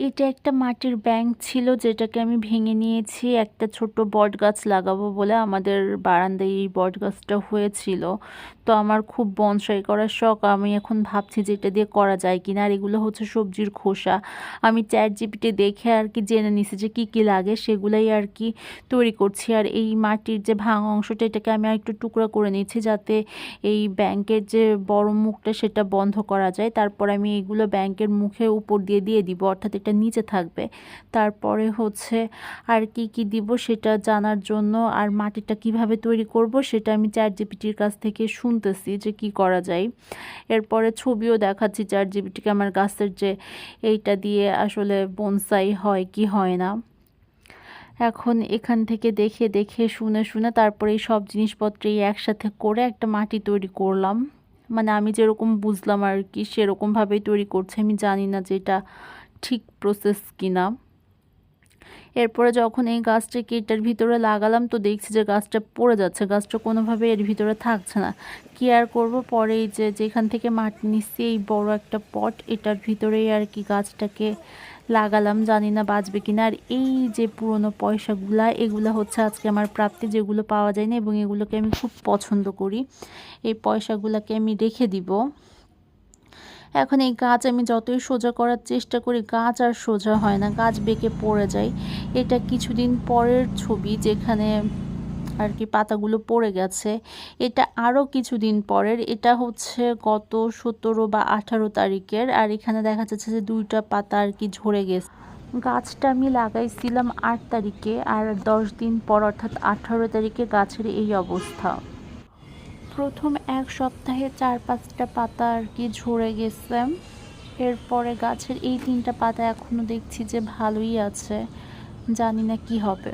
এটা একটা মাটির ব্যাংক ছিল যেটাকে আমি ভেঙে নিয়েছি একটা ছোট্ট বট গাছ লাগাবো বলে। আমাদের বারান্দায় এই বট গাছটা হয়েছিল, তো আমার খুব বনসাই করার শখ। আমি এখন ভাবছি যে এটা দিয়ে করা যায় কিনা। আর এগুলো হচ্ছে সবজির খোসা। আমি চ্যাট জিপিটি দেখে আর কি জেনে নিছি যে কি কি লাগে, সেগুলাই আর কি তৈরি করছি। আর এই মাটির যে ভাঙা অংশটা এটাকে আমি আর একটু টুকরা করে নিচ্ছি যাতে এই ব্যাংকের যে বড় মুখটা সেটা বন্ধ করা যায়। তারপর আমি এগুলো ব্যাংকের মুখে উপর দিয়ে দিয়ে দিব, অর্থাৎ এটা নিচে থাকবে। তারপরে হচ্ছে আর কি কি দিব সেটা জানার জন্য আর মাটিটা কিভাবে তৈরি করব সেটা আমি চ্যাট জিপিটির কাছ থেকে শুনতেছি যে কি করা যায়। এরপরে ছবিও দেখাচ্ছি চ্যাট জিপিটিকে আমার গাছের যে এইটা দিয়ে আসলে বনসাই হয় কি হয় না। এখন এখান থেকে দেখে দেখে শুনে শুনে তারপরে এই সব জিনিসপত্রই একসাথে করে একটা মাটি তৈরি করলাম। মানে আমি যেরকম বুঝলাম আর কি সেরকমভাবেই তৈরি করছে। আমি জানি না যে এটা ঠিক প্রসেস কিনা। এরপরে যখন এই গাছটাকে এটার ভিতরে লাগালাম তো দেখছি যে গাছটা পড়ে যাচ্ছে, গাছটা কোনোভাবে এর ভিতরে থাকছে না। কি আর করব, পরে এই যে যেখান থেকে মাটি নিচ্ছি এই বড় একটা পট এটার ভিতরেই আর কি গাছটাকে লাগালাম। জানি না বাঁচবে কিনা। আর এই যে পুরনো পয়সাগুলা এগুলো হচ্ছে আজকে আমার প্রাপ্তি, যেগুলো পাওয়া যায় না এবং এগুলোকে আমি খুব পছন্দ করি। এই পয়সাগুলোকে আমি রেখে দিব। এখন এই গাছ আমি যতই সোজা করার চেষ্টা করি গাছ আর সোজা হয় না, গাছ বেঁকে পড়ে যায়। এটা কিছুদিন পরের ছবি যেখানে আর কি পাতাগুলো পড়ে গেছে। এটা আরও কিছুদিন পরের, এটা হচ্ছে গত 17 বা 18 তারিখের। আর এখানে দেখা যাচ্ছে যে 2টা পাতা আর কি ঝরে গেছে। গাছটা আমি লাগাইছিলাম 8 তারিখে, আর 10 দিন পর অর্থাৎ 18 তারিখে গাছের এই অবস্থা। প্রথম 1 সপ্তাহে 4-5টা পাতা আর কি ঝরে গেছে। এরপরে গাছের এই 3টা পাতা এখনো দেখছি যে ভালোই আছে, জানি না কি হবে।